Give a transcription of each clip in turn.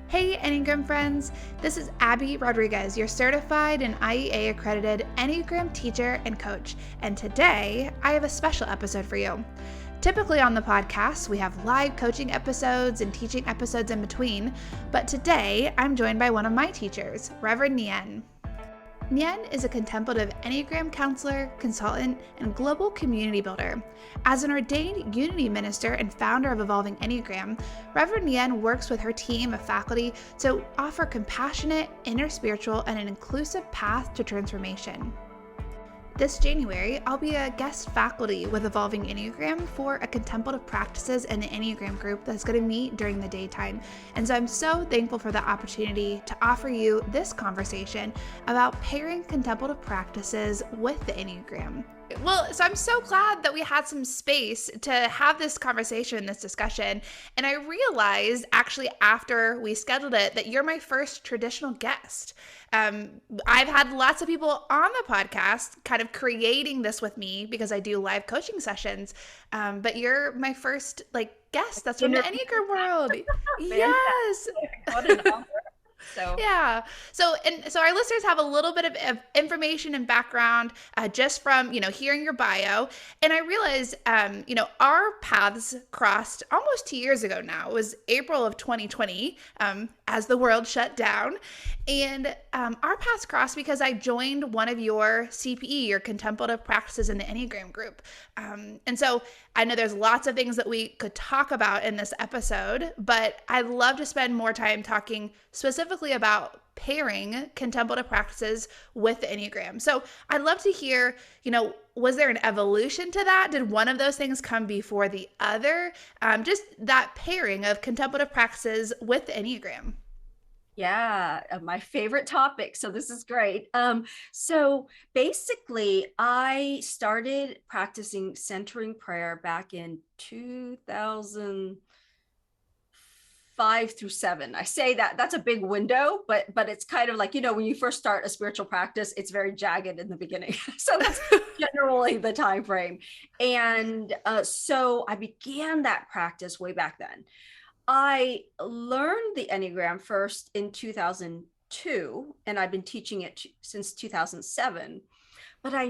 Hey Enneagram friends, this is Abbi Rodriguez, your certified and IEA accredited Enneagram teacher and coach, and today I have a special episode for you. Typically on the podcast, we have live coaching episodes and teaching episodes in between, but today I'm joined by one of my teachers, Reverend Nien. Nien is a contemplative Enneagram counselor, consultant, and global community builder. As an ordained Unity minister and founder of Evolving Enneagram, Reverend Nien works with her team of faculty to offer compassionate, interspiritual, and an inclusive path to transformation. This January, I'll be a guest faculty with Evolving Enneagram for a contemplative practices in the Enneagram group that's going to meet during the daytime. And so I'm so thankful for the opportunity to offer you this conversation about pairing contemplative practices with the Enneagram. Well, so I'm so glad that we had some space to have this conversation, this discussion. And I realized actually after we scheduled it that you're my first traditional guest. I've had lots of people on the podcast kind of creating this with me because I do live coaching sessions. But you're my first guest that's from the Enneagram world. Yes. What an honor. Yeah. So our listeners have a little bit of information and background just from, hearing your bio. And I realized, our paths crossed almost 2 years ago now. It was April of 2020 as the world shut down. And our paths crossed because I joined one of your CPE, your contemplative practices in the Enneagram group. And so I know there's lots of things that we could talk about in this episode, but I'd love to spend more time talking specifically about pairing contemplative practices with the Enneagram. So I'd love to hear, was there an evolution to that? Did one of those things come before the other? Just that pairing of contemplative practices with the Enneagram. Yeah, my favorite topic. So this is great. So basically, I started practicing centering prayer back in 2005 through 7. I say that's a big window, but it's kind of like, when you first start a spiritual practice, it's very jagged in the beginning. So that's generally the time frame. And so I began that practice way back then. I learned the Enneagram first in 2002, and I've been teaching it since 2007, but I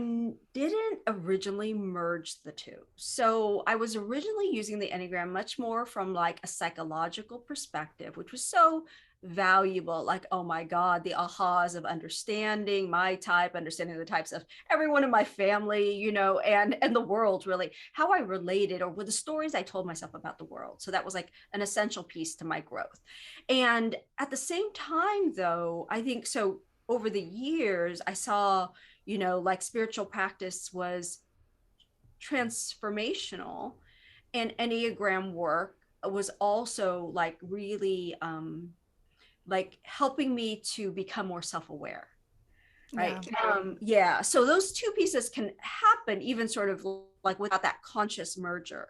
didn't originally merge the two. So I was originally using the Enneagram much more from a psychological perspective, which was so valuable. Oh my God, the ahas of understanding my type, understanding the types of everyone in my family, and the world, really, how I related or with the stories I told myself about the world. So that was an essential piece to my growth. And at the same time, though, I think so over the years, I saw, spiritual practice was transformational, and Enneagram work was also really helping me to become more self-aware, right? Yeah. So those two pieces can happen even sort of without that conscious merger.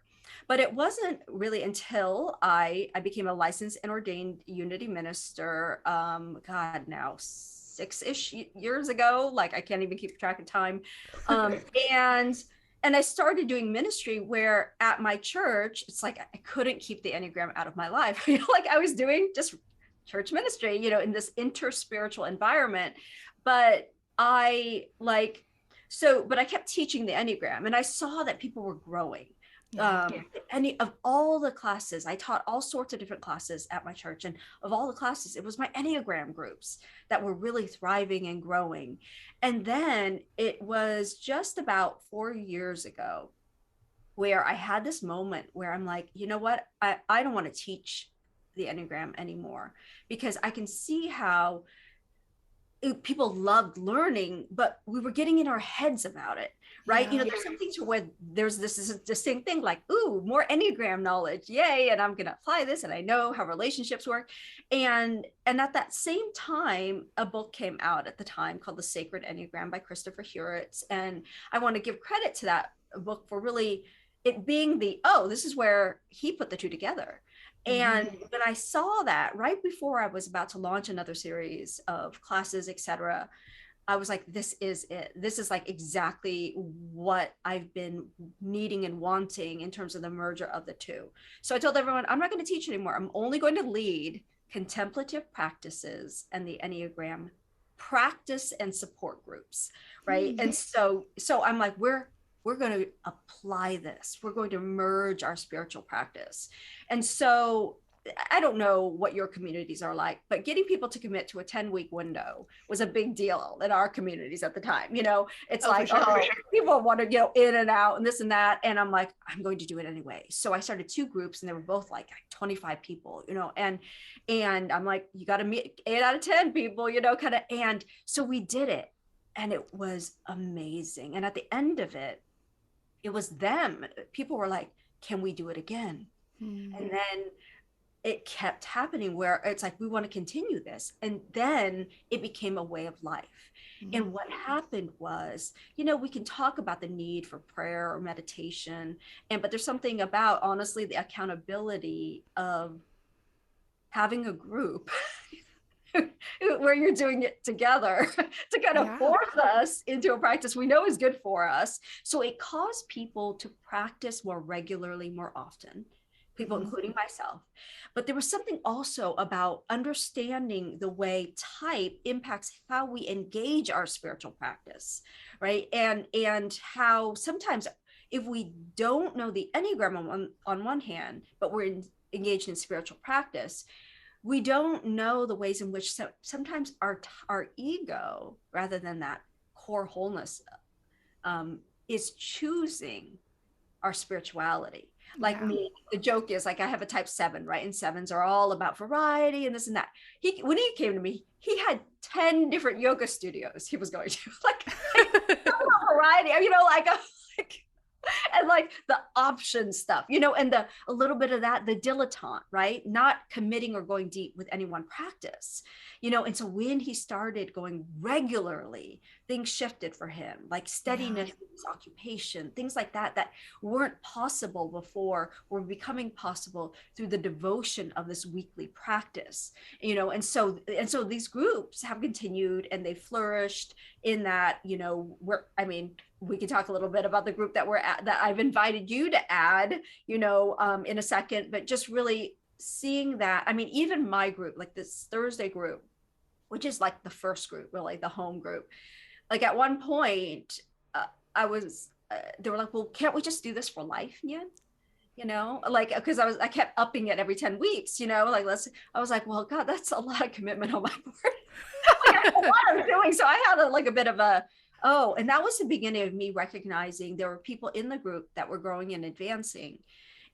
But it wasn't really until I became a licensed and ordained Unity minister, God, now 6-ish years ago, I can't even keep track of time. And I started doing ministry where at my church, it's I couldn't keep the Enneagram out of my life. I was doing just church ministry, in this interspiritual environment. But I kept teaching the Enneagram, and I saw that people were growing. Any of all the classes, I taught all sorts of different classes at my church, and of all the classes, it was my Enneagram groups that were really thriving and growing. And then it was just about 4 years ago where I had this moment where I'm like, you know what, I don't want to teach the Enneagram anymore, because I can see how people loved learning, but we were getting in our heads about it, right? Yeah. There's some things where there's this distinct thing ooh, more Enneagram knowledge, yay, and I'm going to apply this, and I know how relationships work. And at that same time, a book came out at the time called The Sacred Enneagram by Christopher Huritz. And I want to give credit to that book for really it being this is where he put the two together. And when I saw that right before I was about to launch another series of classes, etc., I was like, this is it. This is exactly what I've been needing and wanting in terms of the merger of the two. So I told everyone, I'm not going to teach anymore. I'm only going to lead contemplative practices and the Enneagram practice and support groups, right? And so I'm like, we're going to apply this. We're going to merge our spiritual practice. And so I don't know what your communities are like, but getting people to commit to a 10-week window was a big deal in our communities at the time. It's people want to go in and out and this and that. And I'm like, I'm going to do it anyway. So I started 2 groups and they were both like 25 people, and I'm like, you got to meet 8 out of 10 people, and so we did it and it was amazing. And at the end of it, it was them. People were like, can we do it again? And then it kept happening where it's like, we want to continue this. And then it became a way of life. And what happened was, we can talk about the need for prayer or meditation, but there's something about, honestly, the accountability of having a group where you're doing it together to kind of force us into a practice we know is good for us. So it caused people to practice more regularly, more often. People, including myself. But there was something also about understanding the way type impacts how we engage our spiritual practice, right? And how sometimes if we don't know the Enneagram on one hand, but we're engaged in spiritual practice, we don't know the ways in which sometimes our ego, rather than that core wholeness, is choosing our spirituality. Like me, the joke is like, I have a type 7, right? And 7s are all about variety and this and that. When he came to me, he had 10 different yoga studios he was going to, like variety, and like the option stuff, and a little bit of that, the dilettante, right? Not committing or going deep with any one practice, and so when he started going regularly, things shifted for him, like steadiness in his occupation, things like that weren't possible before were becoming possible through the devotion of this weekly practice, and so these groups have continued and they flourished in that, we can talk a little bit about the group that I've invited you to add, in a second, but just really seeing that, even my group, like this Thursday group, which is like the first group, really the home group. Like at one point they were like, well, can't we just do this for life, Nyan? Because I kept upping it every 10 weeks, I was like, well, God, that's a lot of commitment on my part. That's a lot I'm doing. So I had a bit of and that was the beginning of me recognizing there were people in the group that were growing and advancing,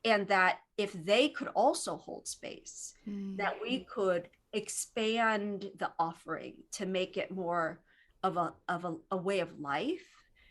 and that if they could also hold space, that we could expand the offering to make it more of a way of life,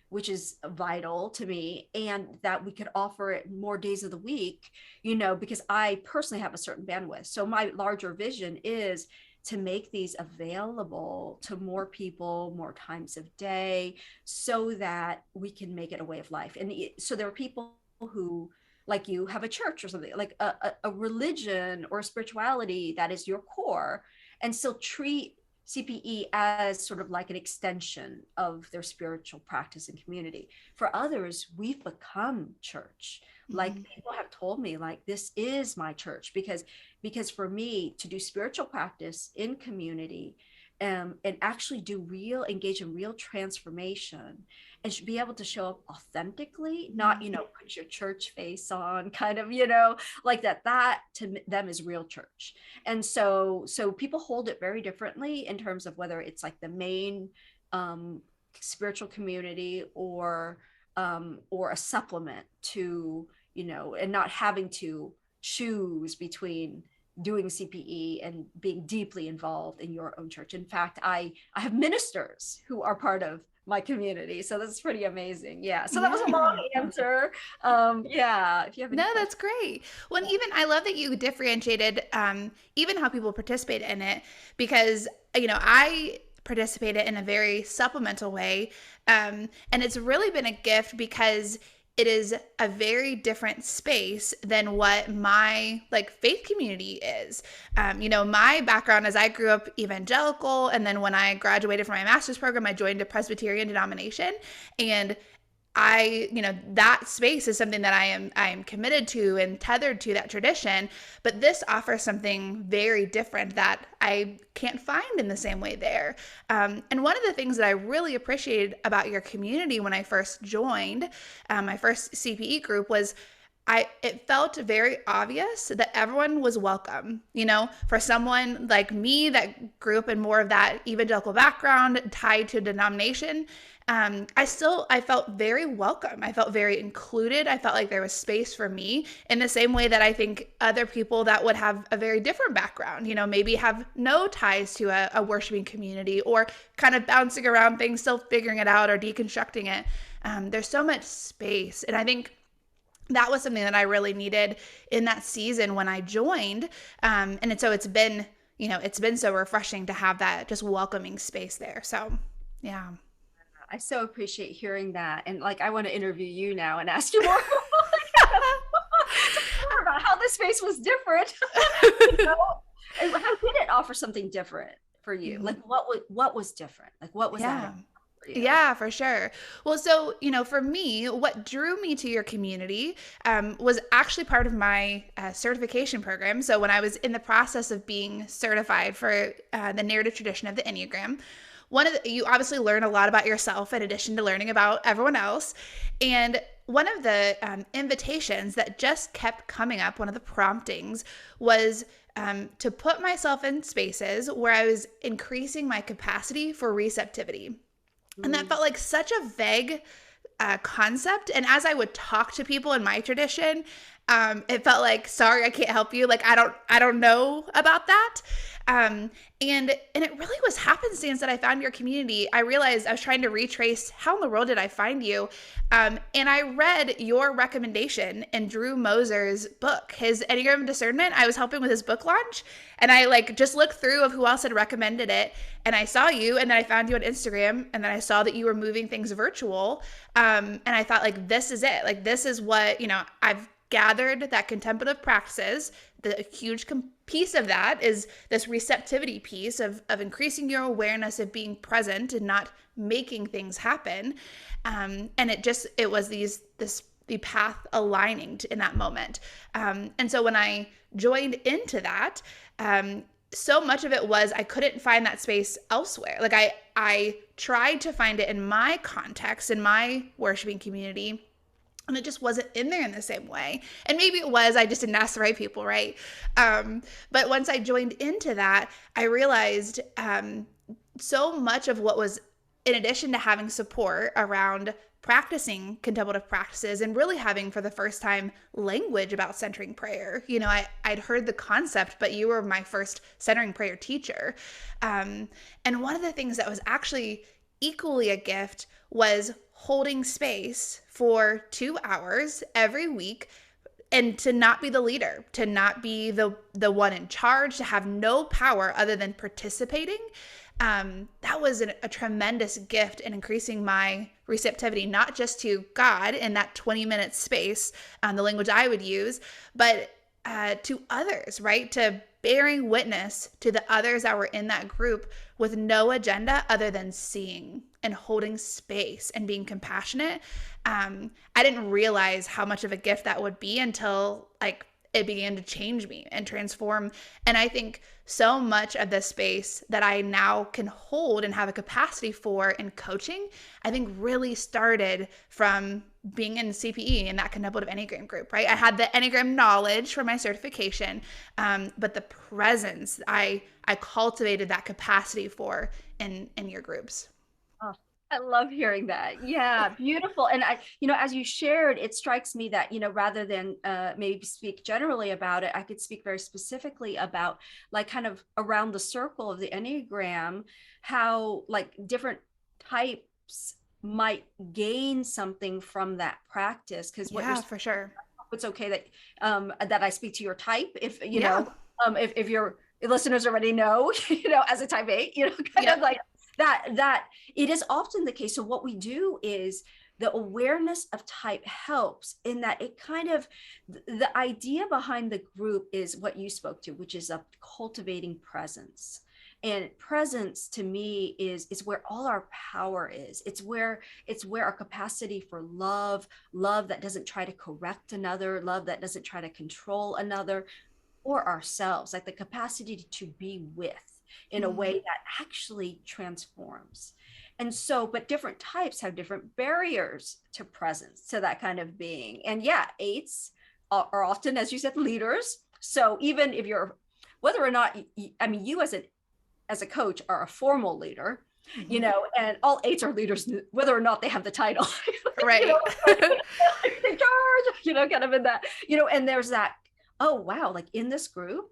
which is vital to me, and that we could offer it more days of the week, because I personally have a certain bandwidth. So my larger vision is to make these available to more people, more times of day, so that we can make it a way of life. And so there are people who, like you, have a church or something, like a religion or spirituality that is your core, and still treat CPE as sort of like an extension of their spiritual practice and community. For others, we've become church. Like people have told me, like, this is my church, because for me to do spiritual practice in community and actually engage in real transformation, and should be able to show up authentically, not, put your church face on kind of, like that to them is real church. And so people hold it very differently in terms of whether it's like the main spiritual community or a supplement to, and not having to choose between doing CPE and being deeply involved in your own church. In fact, I have ministers who are part of my community, so that's pretty amazing. So that was a long answer. If you have any that's great. Well, and even I love that you differentiated even how people participate in it, because I participated in a very supplemental way, and it's really been a gift because it is a very different space than what my faith community is. My background is I grew up evangelical, and then when I graduated from my master's program, I joined a Presbyterian denomination, and that space is something that I am committed to and tethered to that tradition, but this offers something very different that I can't find in the same way there. And one of the things that I really appreciated about your community when I first joined my first CPE group was it felt very obvious that everyone was welcome. For someone like me that grew up in more of that evangelical background tied to denomination, I felt very welcome. I felt very included. I felt like there was space for me in the same way that I think other people that would have a very different background, maybe have no ties to a worshiping community or kind of bouncing around things, still figuring it out or deconstructing it. There's so much space. And I think that was something that I really needed in that season when I joined. So it's been so refreshing to have that just welcoming space there. So, yeah. I so appreciate hearing that. And I want to interview you now and ask you more, more about how this space was different. And how did it offer something different for you? What was different? What was that? Yeah, for sure. Well, so, for me, what drew me to your community was actually part of my certification program. So when I was in the process of being certified for the narrative tradition of the Enneagram, you obviously learn a lot about yourself in addition to learning about everyone else. And one of the invitations that just kept coming up, one of the promptings was to put myself in spaces where I was increasing my capacity for receptivity. And that felt like such a vague concept. And as I would talk to people in my tradition, it felt like, sorry, I can't help you. I don't know about that. And it really was happenstance that I found your community. I realized I was trying to retrace how in the world did I find you. And I read your recommendation in Drew Moser's book, his Enneagram Discernment. I was helping with his book launch, and I just looked through of who else had recommended it, and I saw you, and then I found you on Instagram, and then I saw that you were moving things virtual. And I thought, this is it. This is what, I've gathered that contemplative practices, the huge piece of that is this receptivity piece of increasing your awareness of being present and not making things happen. And it was the path aligning in that moment. And so when I joined into that, so much of it was I couldn't find that space elsewhere. I tried to find it in my context, in my worshiping community, and it just wasn't in there in the same way. And maybe it was, I just didn't ask the right people, right? But once I joined into that, I realized so much of what was, in addition to having support around practicing contemplative practices and really having for the first time language about centering prayer. I'd heard the concept, but you were my first centering prayer teacher. And one of the things that was actually equally a gift was holding space for 2 hours every week, and to not be the leader, to not be the one in charge, to have no power other than participating. That was a tremendous gift in increasing my receptivity, not just to God in that 20-minute space, the language I would use, but to others, right? To bearing witness to the others that were in that group with no agenda other than seeing and holding space and being compassionate. I didn't realize how much of a gift that would be until it began to change me and transform. And I think so much of the space that I now can hold and have a capacity for in coaching, I think really started from being in CPE in that Contemplative Enneagram group, right? I had the Enneagram knowledge for my certification, but the presence I cultivated that capacity for in your groups. I love hearing that. Yeah, beautiful. And as you shared, it strikes me that, rather than maybe speak generally about it, I could speak very specifically about kind of around the circle of the Enneagram, how different types might gain something from that practice. Because for sure. It's okay that I speak to your type if, if your listeners already know, as a type 8, kind of that it is often the case. So what we do is the awareness of type helps in that it kind of, the idea behind the group is what you spoke to, which is a cultivating presence. And presence to me is where all our power is. It's where our capacity for love that doesn't try to correct another, love that doesn't try to control another or ourselves, like the capacity to be with in a way that actually transforms. And so, but different types have different barriers to presence, to that kind of being. And yeah, 8s are often, as you said, leaders. So even if you're, whether or not, I mean, you as a coach are a formal leader, you know, and all 8s are leaders, whether or not they have the title, right? You know, like, they charge, you know, kind of in that, you know, and there's that, oh, wow, like in this group,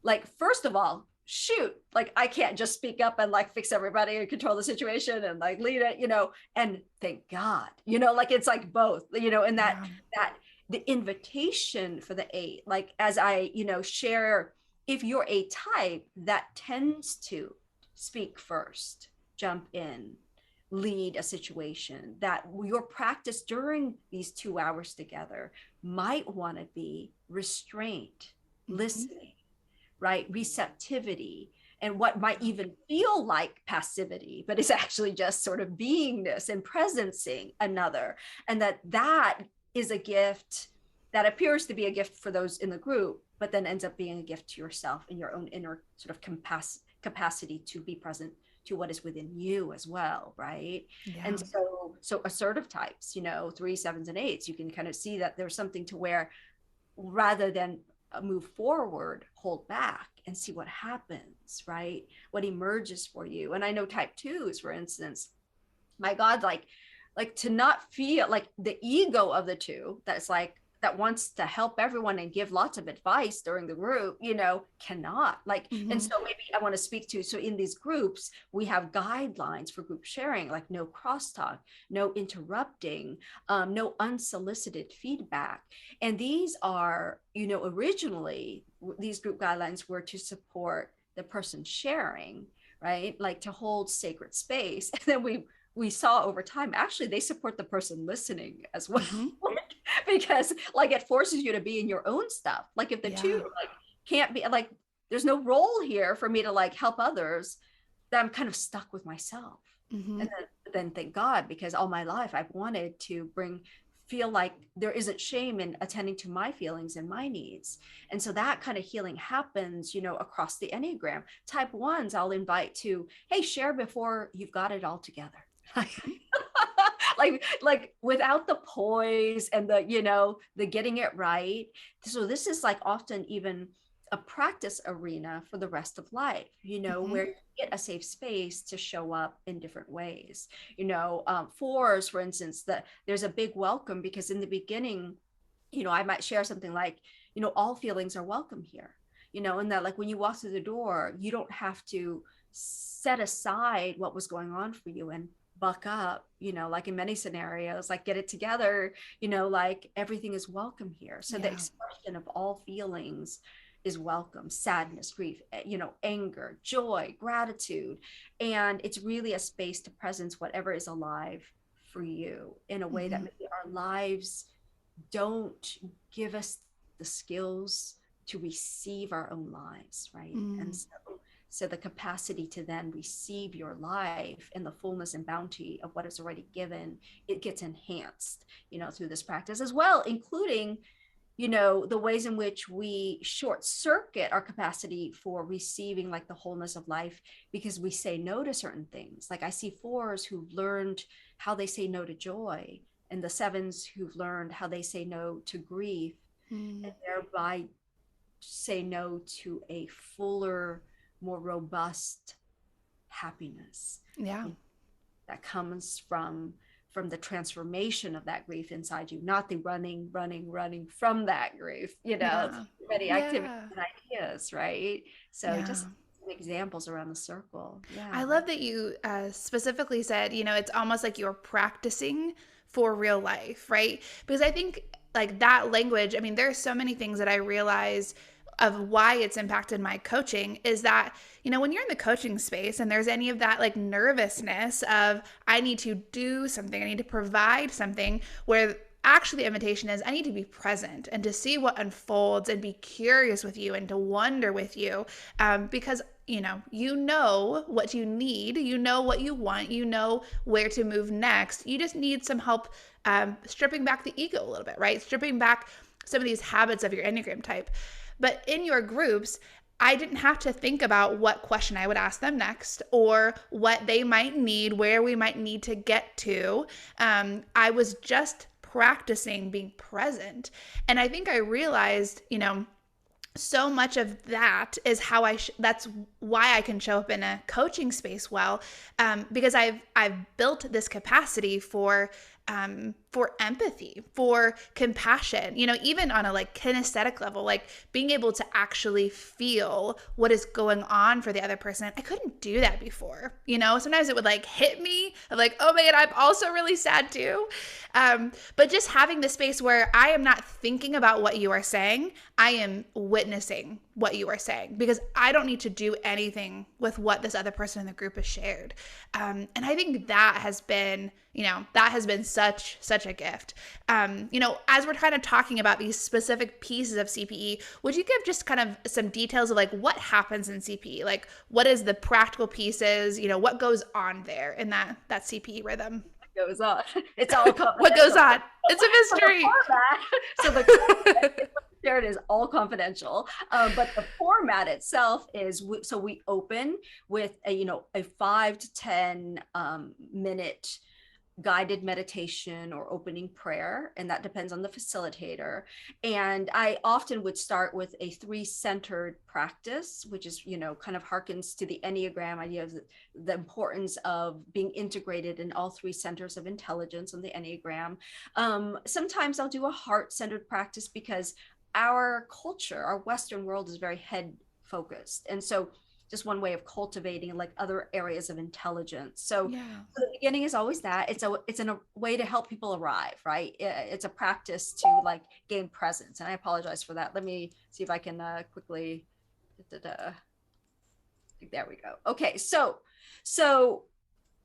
like, first of all, shoot, like I can't just speak up and like fix everybody and control the situation and like lead it, you know, and thank God, you know, like it's like both, you know, and that the invitation for the 8, like as I, you know, share, if you're a type that tends to speak first, jump in, lead a situation, that your practice during these 2 hours together might want to be restraint, listening, right? Receptivity, and what might even feel like passivity, but it's actually just sort of beingness and presencing another. And that is a gift that appears to be a gift for those in the group, but then ends up being a gift to yourself and your own inner sort of capacity to be present to what is within you as well, right? Yeah. And so assertive types, you know, 3s, 7s, and 8s, you can kind of see that there's something to where rather than move forward, hold back and see what happens, right? What emerges for you. And I know type 2s, for instance, my God, like to not feel like the ego of the 2 that's like, that wants to help everyone and give lots of advice during the group, you know, cannot like, and so maybe I want to speak to, so in these groups, we have guidelines for group sharing, like no crosstalk, no interrupting, no unsolicited feedback. And these are, you know, originally these group guidelines were to support the person sharing, right? Like to hold sacred space. And then we saw over time, actually, they support the person listening as well. Because like it forces you to be in your own stuff. Like if the 2 like can't be like, there's no role here for me to like help others, that I'm kind of stuck with myself. And then thank God, because all my life I've wanted to feel like there isn't shame in attending to my feelings and my needs. And so that kind of healing happens, you know, across the Enneagram. Type 1s, I'll invite to, hey, share before you've got it all together. like without the poise and the, you know, the getting it right. So this is like often even a practice arena for the rest of life, you know, where you get a safe space to show up in different ways. You know, 4s, for instance, that there's a big welcome, because in the beginning, you know, I might share something like, you know, all feelings are welcome here, you know, and that like when you walk through the door, you don't have to set aside what was going on for you and buck up, you know, like in many scenarios, like get it together, you know, like everything is welcome here. So the expression of all feelings is welcome: sadness, grief, you know, anger, joy, gratitude. And it's really a space to presence whatever is alive for you in a way that maybe our lives don't give us the skills to receive our own lives, right? And so the capacity to then receive your life in the fullness and bounty of what is already given, it gets enhanced, you know, through this practice as well, including, you know, the ways in which we short circuit our capacity for receiving like the wholeness of life because we say no to certain things. Like I see 4s who've learned how they say no to joy, and the 7s who've learned how they say no to grief, and thereby say no to a fuller, more robust happiness that comes from the transformation of that grief inside you, not the running from that grief, you know, many activities and ideas, right? So just some examples around the circle. I love that you specifically said, you know, it's almost like you're practicing for real life, right? Because I think like that language, I mean, there are so many things that I realize of why it's impacted my coaching is that, you know, when you're in the coaching space and there's any of that like nervousness of I need to do something, I need to provide something, where actually the invitation is I need to be present and to see what unfolds and be curious with you and to wonder with you, because you know what you need, you know what you want, you know where to move next. You just need some help stripping back the ego a little bit, right? Stripping back some of these habits of your Enneagram type. But in your groups, I didn't have to think about what question I would ask them next or what they might need, where we might need to get to. I was just practicing being present. And I think I realized, so much of that is how that's why I can show up in a coaching space well, because I've built this capacity for empathy, for compassion, even on a kinesthetic level, being able to actually feel what is going on for the other person. I couldn't do that before, sometimes it would hit me of oh man, I'm also really sad too. But just having the space where I am not thinking about what you are saying, I am witnessing what you are saying, because I don't need to do anything with what this other person in the group has shared. And I think that has been, such a gift. As we're kind of talking about these specific pieces of CPE, would you give just kind of some details of what happens in CPE? What is the practical pieces, what goes on there in that CPE rhythm? Goes on. It's all what goes on? It's a mystery. So the there it is, all confidential. But the format itself is we open with a 5 to 10 minute guided meditation or opening prayer, and that depends on the facilitator. And I often would start with a 3-centered practice, which is, kind of harkens to the Enneagram idea of the importance of being integrated in all 3 centers of intelligence on the Enneagram. Sometimes I'll do a heart-centered practice because our culture, our Western world, is very head focused. And so just one way of cultivating other areas of intelligence. So the beginning is always that. It's a way to help people arrive, right? It's a practice to gain presence. And I apologize for that. Let me see if I can quickly. There we go. Okay, so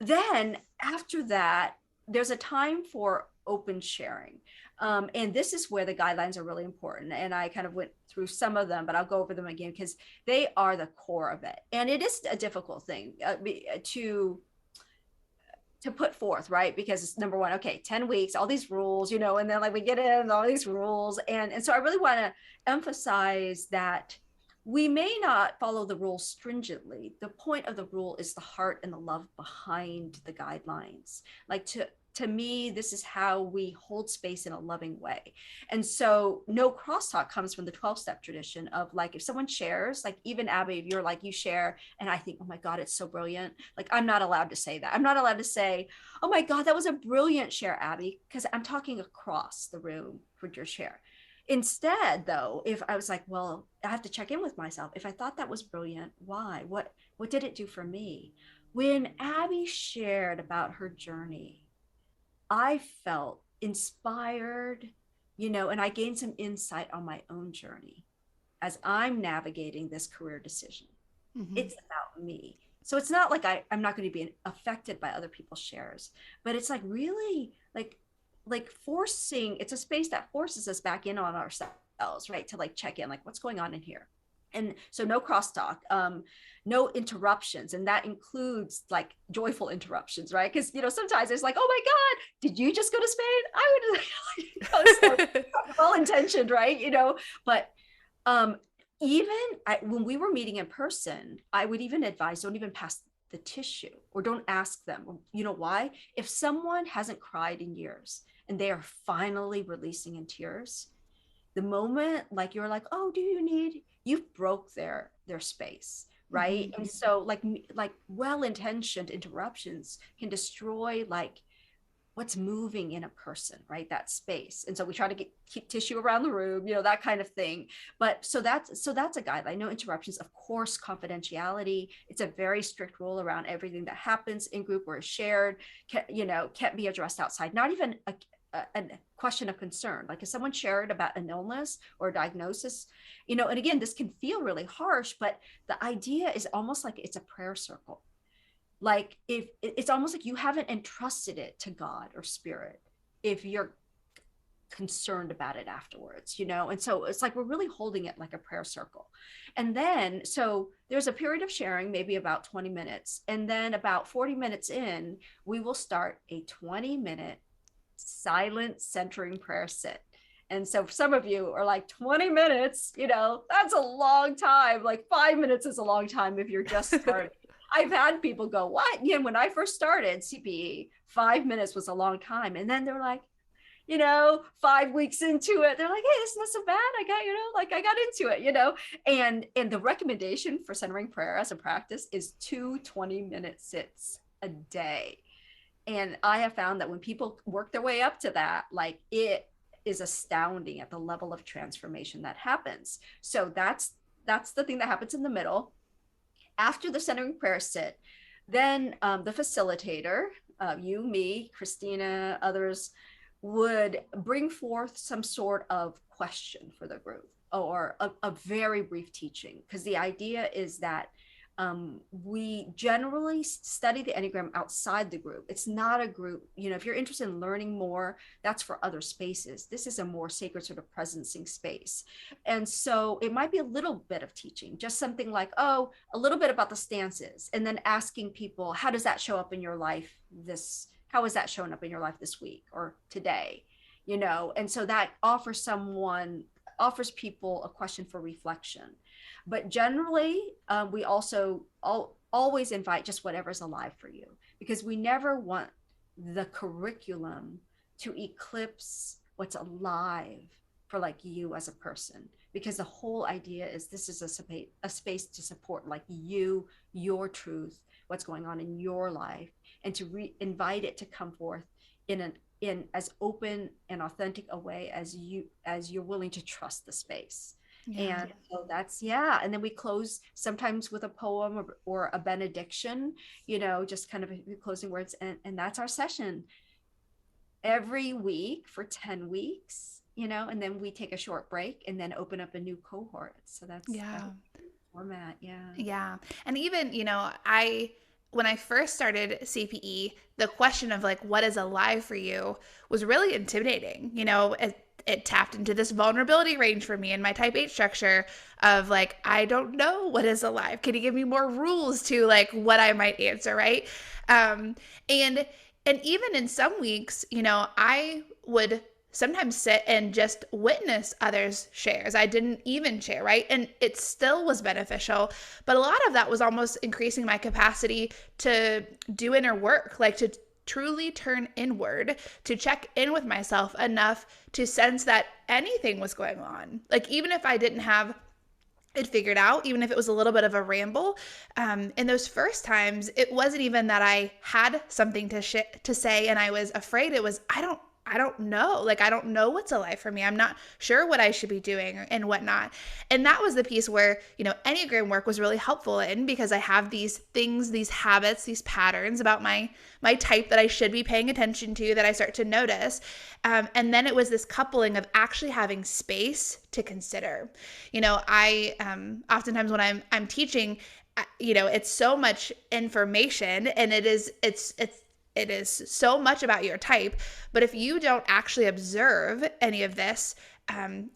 then after that, there's a time for open sharing. And this is where the guidelines are really important. And I kind of went through some of them, but I'll go over them again because they are the core of it. And it is a difficult thing to put forth, right? Because it's number one, okay, 10 weeks, all these rules, and then we get in all these rules. And so I really want to emphasize that we may not follow the rules stringently. The point of the rule is the heart and the love behind the guidelines. To me, this is how we hold space in a loving way. And so no crosstalk comes from the 12-step tradition of if someone shares, even Abbi, if you're you share, and I think, oh my God, it's so brilliant. I'm not allowed to say that. I'm not allowed to say, oh my God, that was a brilliant share, Abbi, because I'm talking across the room for your share. Instead, though, if I was well, I have to check in with myself. If I thought that was brilliant, why? What did it do for me? When Abbi shared about her journey, I felt inspired, and I gained some insight on my own journey as I'm navigating this career decision. Mm-hmm. It's about me. So it's not I'm not going to be affected by other people's shares, but it's really forcing, it's a space that forces us back in on ourselves, right? To check in, what's going on in here. And so no crosstalk, no interruptions. And that includes joyful interruptions, right? Because, sometimes it's oh my God, did you just go to Spain? I would, well-intentioned, right? But even when we were meeting in person, I would even advise, don't even pass the tissue or don't ask them. You know why? If someone hasn't cried in years and they are finally releasing in tears, the moment you're oh, do you need, you've broke their space, right? Mm-hmm. And so well-intentioned interruptions can destroy what's moving in a person, right? That space. And so we try to keep tissue around the room, that kind of thing. But so that's a guideline. No interruptions. Of course, confidentiality. It's a very strict rule around everything that happens in group or is shared, can't be addressed outside. Not even a question of concern. If someone shared about an illness or a diagnosis, and again, this can feel really harsh, but the idea is almost it's a prayer circle. If it's almost you haven't entrusted it to God or spirit. If you're concerned about it afterwards, and so it's like we're really holding it like a prayer circle. And then so there's a period of sharing, maybe about 20 minutes, and then about 40 minutes in, we will start a 20-minute silent centering prayer sit. And so some of you are like, 20 minutes, that's a long time. Like 5 minutes is a long time if you're just starting. I've had people go, what? When I first started CPE, 5 minutes was a long time. And then they're like, 5 weeks into it, they're like, hey, it's not so bad. I got into it, and the recommendation for centering prayer as a practice is 2 20-minute sits a day. And I have found that when people work their way up to that, like, it is astounding at the level of transformation that happens. So that's the thing that happens in the middle. After the centering prayer sit, then the facilitator, you, me, Christina, others, would bring forth some sort of question for the group, or a very brief teaching, because the idea is that we generally study the Enneagram outside the group. It's not a group, if you're interested in learning more, that's for other spaces. This is a more sacred sort of presencing space. And so it might be a little bit of teaching, just something like, a little bit about the stances, and then asking people, how does that show up in your life how is that showing up in your life this week or today? And so that offers people a question for reflection. But generally, we also always invite just whatever's alive for you, because we never want the curriculum to eclipse what's alive for like you as a person, because the whole idea is this is a space to support like you, your truth, what's going on in your life, and to invite it to come forth in as open and authentic a way as you're willing to trust the space. Yeah. And so that's, and then we close sometimes with a poem or a benediction, just kind of closing words, and that's our session every week for 10 weeks, and then we take a short break and then open up a new cohort. So that's the format. Yeah. And even, when I first started CPE, the question of like, what is alive for you was really intimidating. It tapped into this vulnerability range for me in my type 8 structure of like, I don't know what is alive. Can you give me more rules to like what I might answer, right? And even in some weeks, I would sometimes sit and just witness others' shares. I didn't even share, right? And it still was beneficial. But a lot of that was almost increasing my capacity to do inner work, like to truly turn inward, to check in with myself enough to sense that anything was going on. Like even if I didn't have it figured out, even if it was a little bit of a ramble, in those first times, it wasn't even that I had something to say and I was afraid. It was, I don't know. Like, I don't know what's alive for me. I'm not sure what I should be doing and whatnot. And that was the piece where, Enneagram work was really helpful in, because I have these things, these habits, these patterns about my type that I should be paying attention to, that I start to notice. And then it was this coupling of actually having space to consider. I oftentimes when I'm teaching, it's so much information, and it is so much about your type, but if you don't actually observe any of this,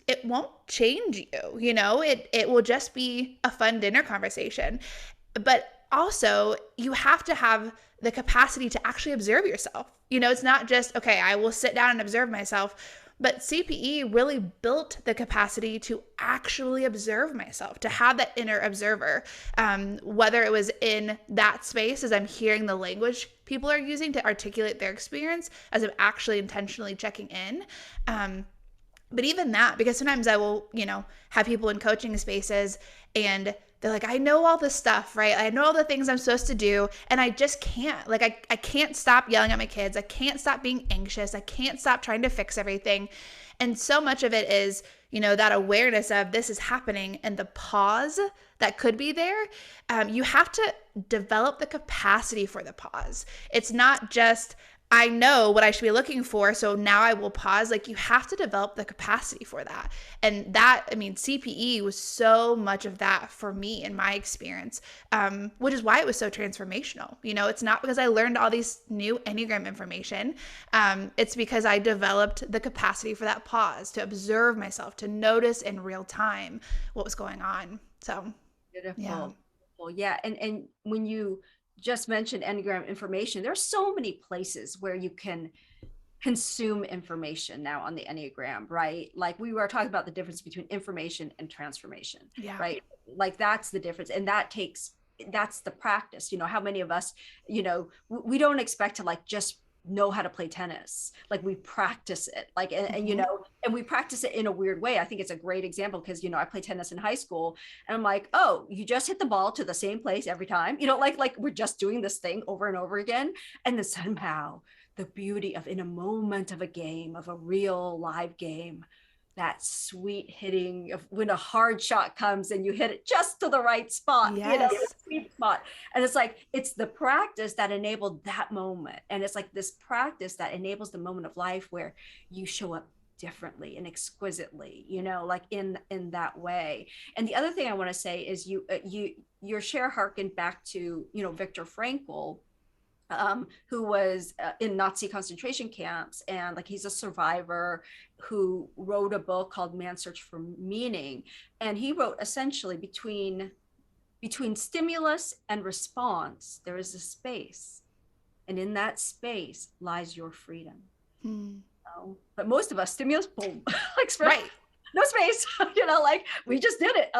it won't change you, it will just be a fun dinner conversation. But also you have to have the capacity to actually observe yourself. It's not just, okay, I will sit down and observe myself, but CPE really built the capacity to actually observe myself, to have that inner observer, whether it was in that space as I'm hearing the language people are using to articulate their experience, as I'm actually intentionally checking in. But even that, because sometimes I will, have people in coaching spaces and they're like, I know all this stuff, right? I know all the things I'm supposed to do, and I just can't. Like, I can't stop yelling at my kids. I can't stop being anxious. I can't stop trying to fix everything. And so much of it is, that awareness of this is happening and the pause that could be there. You have to develop the capacity for the pause. It's not just, I know what I should be looking for. So now I will pause. Like, you have to develop the capacity for that. And that, I mean, CPE was so much of that for me in my experience, which is why it was so transformational. You know, it's not because I learned all these new Enneagram information. It's because I developed the capacity for that pause, to observe myself, to notice in real time what was going on. So, Beautiful. yeah. Well, yeah. And when you just mentioned Enneagram information, there's so many places where you can consume information now on the Enneagram, right? Like we were talking about the difference between information and transformation, Yeah. right? Like that's the difference. And that's the practice. You know, how many of us, you know, we don't expect to like just know how to play tennis. Like we practice it, like, and you know, and we practice it in a weird way. I think it's a great example because, you know, I played tennis in high school and I'm like, oh, you just hit the ball to the same place every time, you know, like we're just doing this thing over and over again. And then somehow the beauty of in a moment of a game, of a real live game, that sweet hitting of when a hard shot comes and you hit it just to the right spot, you know, the Yes. sweet spot. And it's like, it's the practice that enabled that moment. And it's like this practice that enables the moment of life where you show up differently and exquisitely, you know, like in that way. And the other thing I want to say is your share harkened back to, you know, Viktor Frankl, who was in Nazi concentration camps, and like he's a survivor who wrote a book called Man's Search for Meaning. And he wrote essentially between stimulus and response, there is a space. And in that space lies your freedom. But most of us, stimulus, boom, like Right. no space, you know, like we just did it,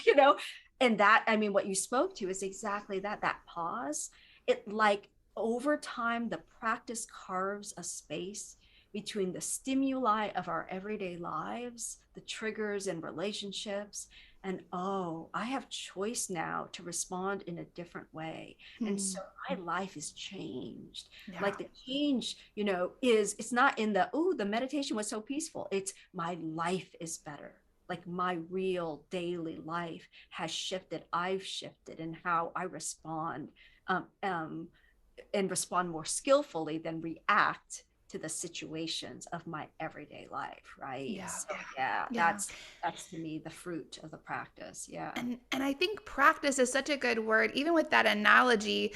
you know. And that, I mean, what you spoke to is exactly that pause. It like, over time, the practice carves a space between the stimuli of our everyday lives, the triggers and relationships, and oh, I have choice now to respond in a different way. And so my life is changed. Yeah. Like the change, you know, it's not in the meditation was so peaceful. It's my life is better. Like my real daily life has shifted. I've shifted in how I respond. And respond more skillfully than react to the situations of my everyday life, right? Yeah. So yeah, that's to me the fruit of the practice. Yeah. And I think practice is such a good word, even with that analogy,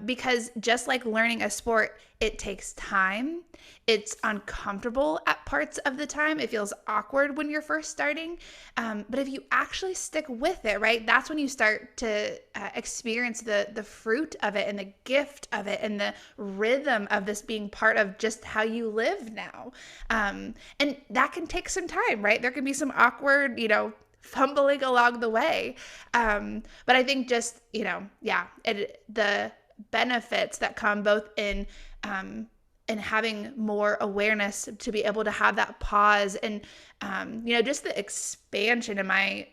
because just like learning a sport, it takes time. It's uncomfortable at parts of the time. It feels awkward when you're first starting. But if you actually stick with it, right, that's when you start to experience the fruit of it and the gift of it and the rhythm of this being part of just how you live now. And that can take some time, right? There can be some awkward, you know, fumbling along the way. But I think just, you know, the benefits that come both in having more awareness to be able to have that pause and, you know, just the expansion in my,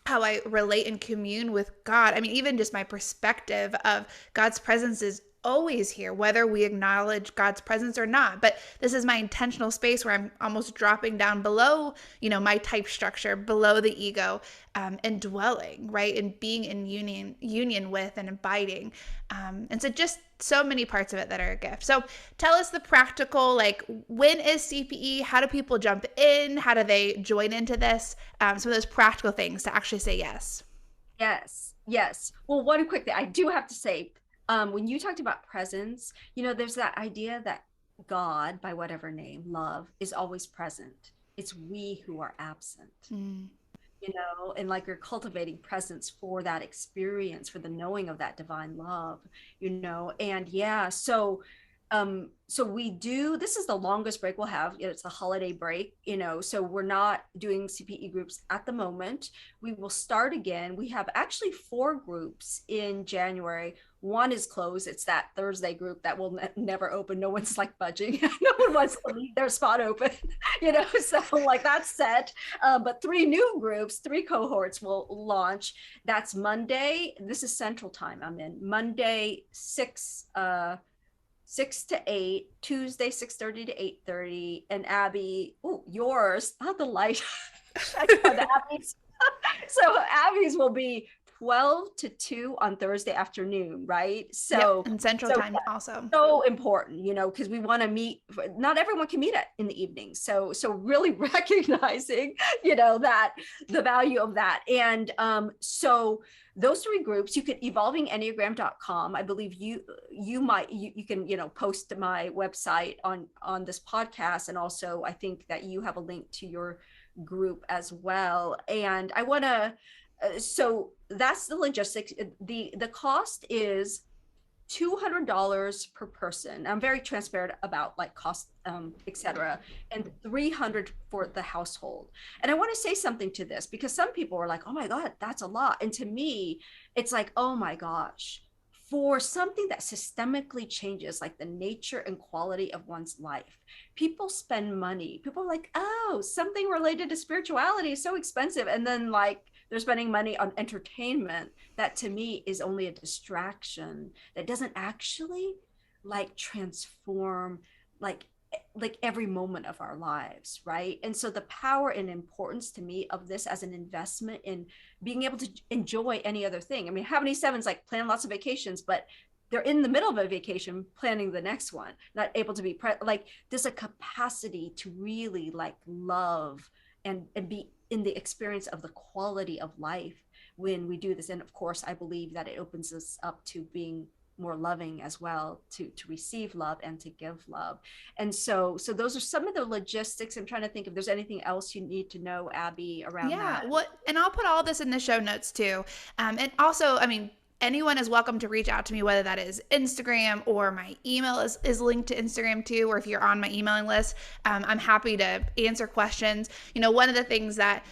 how I relate and commune with God. I mean, even just my perspective of God's presence is always here, whether we acknowledge God's presence or not. But this is my intentional space where I'm almost dropping down below, you know, my type structure, below the ego, and dwelling, right, and being in union with and abiding. And so just so many parts of it that are a gift. So tell us the practical, like, when is CPE? How do people jump in? How do they join into this? Some of those practical things to actually say yes. Yes. Well, one quick thing I do have to say, when you talked about presence, you know, there's that idea that God, by whatever name, love, is always present. It's we who are absent. You know, and like you're cultivating presence for that experience, for the knowing of that divine love, you know. And yeah, so we do, this is the longest break we'll have. It's a holiday break, you know, so we're not doing CPE groups at the moment. We will start again. We have actually 4 groups in January. One is closed. It's that Thursday group that will never open. No one's like budging. No one wants to leave their spot open, you know, so like that's set. But 3 new groups, 3 cohorts will launch. That's Monday. This is Central Time. I'm in Monday, 6 to 8, Tuesday 6:30 to 8:30, and Abbi, yours, not the light. So Abbi's will be 12 to 2 on Thursday afternoon, right? So, and Central Time also. So important, because we want to meet. Not everyone can meet in the evening. So really recognizing, that the value of that. And so those 3 groups, you could evolvingenneagram.com. I believe you can, post to my website on this podcast. And also I think that you have a link to your group as well. And I want to, so that's the logistics. The cost is $200 per person. I'm very transparent about like cost, etc., and $300 for the household. And I want to say something to this because some people are like, oh my God, that's a lot. And to me, it's like, oh my gosh, for something that systemically changes like the nature and quality of one's life, people spend money. People are like, oh, something related to spirituality is so expensive. And then like, they're spending money on entertainment that to me is only a distraction that doesn't actually like transform like every moment of our lives, right? And so the power and importance to me of this as an investment in being able to enjoy any other thing. I mean, how many sevens like plan lots of vacations, but they're in the middle of a vacation planning the next one, not able to be like there's a capacity to really like love and be in the experience of the quality of life when we do this. And of course, I believe that it opens us up to being more loving as well, to receive love and to give love. And so those are some of the logistics. I'm trying to think if there's anything else you need to know, Abby, around that. Yeah, and I'll put all this in the show notes too. And also, I mean, anyone is welcome to reach out to me, whether that is Instagram or my email is linked to Instagram too, or if you're on my emailing list, I'm happy to answer questions. One of the things that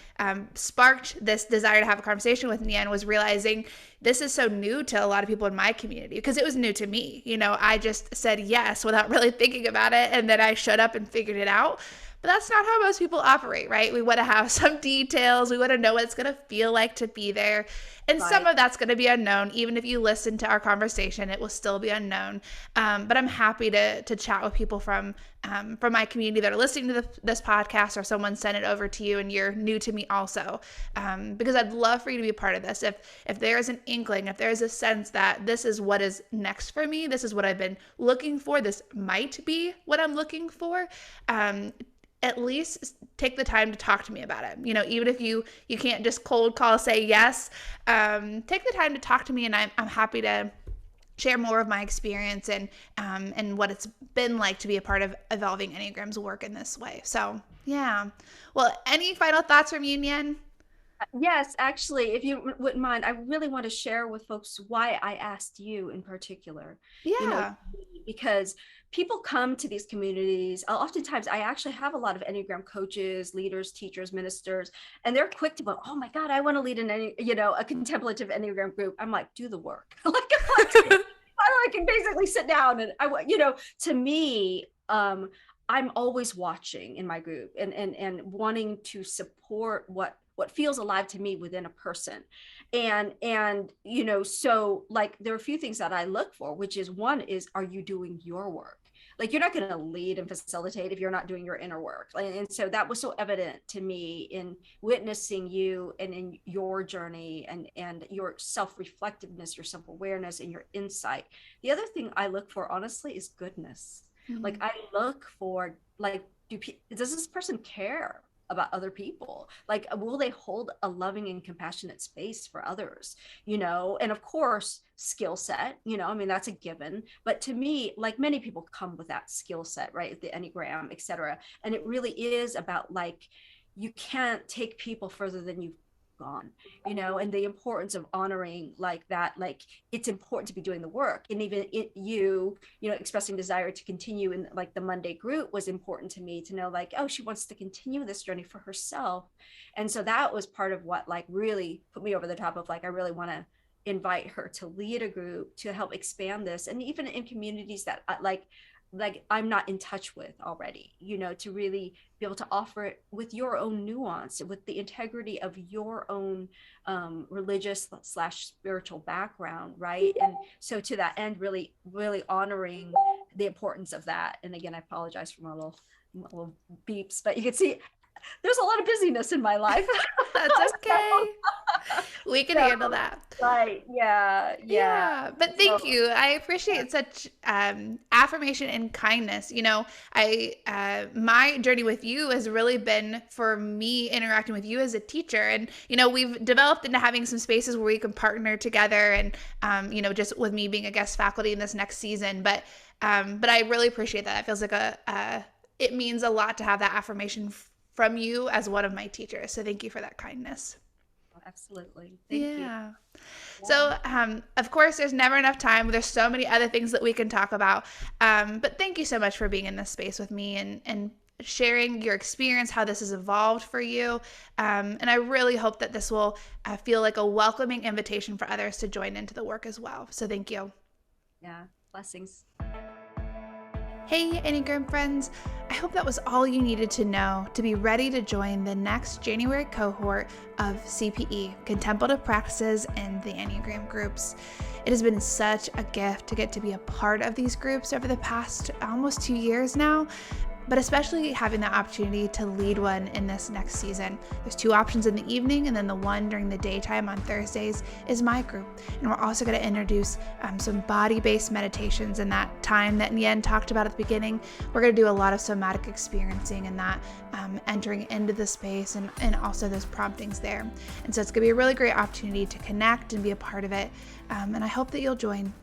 sparked this desire to have a conversation with Nien was realizing this is so new to a lot of people in my community, because it was new to me. I just said yes without really thinking about it, and then I showed up and figured it out. But that's not how most people operate, right? We want to have some details. We want to know what it's going to feel like to be there. And Right. Some of that's going to be unknown. Even if you listen to our conversation, it will still be unknown. But I'm happy to chat with people from my community that are listening to this podcast, or someone sent it over to you and you're new to me also. Because I'd love for you to be a part of this. If there is an inkling, if there's a sense that this is what is next for me, this is what I've been looking for, this might be what I'm looking for, at least take the time to talk to me about it. Even if you can't just cold call, say yes, take the time to talk to me, and I'm happy to share more of my experience and what it's been like to be a part of Evolving Enneagram's work in this way. So, yeah. Well, any final thoughts from you, Nien? Yes, actually, if you wouldn't mind, I really want to share with folks why I asked you in particular. Yeah. Because people come to these communities. Oftentimes, I actually have a lot of Enneagram coaches, leaders, teachers, ministers, and they're quick to go, "Oh my God, I want to lead a contemplative Enneagram group." I'm like, "Do the work." I can basically sit down and to me, I'm always watching in my group and wanting to support what feels alive to me within a person. And so like there are a few things that I look for, which is, one is, are you doing your work? Like, you're not going to lead and facilitate if you're not doing your inner work. And so that was so evident to me in witnessing you and in your journey and your self-reflectiveness, your self-awareness, and your insight. The other thing I look for, honestly, is goodness. Mm-hmm. Like, I look for, like, does this person care about other people? Like, will they hold a loving and compassionate space for others? And of course, skill set, I mean, that's a given. But to me, like, many people come with that skill set, right? The Enneagram, et cetera. And it really is about, like, you can't take people further than you've gone, and the importance of honoring like that. Like, it's important to be doing the work. And even expressing desire to continue in like the Monday group was important to me, to know like, oh, she wants to continue this journey for herself. And so that was part of what like really put me over the top of like, I really want to invite her to lead a group to help expand this. And even in communities that like I'm not in touch with already, to really be able to offer it with your own nuance, with the integrity of your own religious / spiritual background, right? And so to that end, really, really honoring the importance of that. And again, I apologize for my little beeps, but you can see there's a lot of busyness in my life. That's okay. We can handle that. Right. Yeah. But thank you. I appreciate such affirmation and kindness. My journey with you has really been for me interacting with you as a teacher. And, we've developed into having some spaces where we can partner together and, just with me being a guest faculty in this next season. But I really appreciate that. It feels like it means a lot to have that affirmation from you as one of my teachers. So thank you for that kindness. Absolutely. Thank you. Yeah. So, of course, there's never enough time. There's so many other things that we can talk about. But thank you so much for being in this space with me and sharing your experience, how this has evolved for you. And I really hope that this will feel like a welcoming invitation for others to join into the work as well. So thank you. Yeah. Blessings. Hey, Enneagram friends. I hope that was all you needed to know to be ready to join the next January cohort of CPE, Contemplative Practices in the Enneagram groups. It has been such a gift to get to be a part of these groups over the past almost 2 years now, but especially having the opportunity to lead one in this next season. There's 2 options in the evening, and then the one during the daytime on Thursdays is my group. And we're also going to introduce some body-based meditations in that time that Nien talked about at the beginning. We're going to do a lot of somatic experiencing in that, entering into the space and also those promptings there. And so it's going to be a really great opportunity to connect and be a part of it. And I hope that you'll join.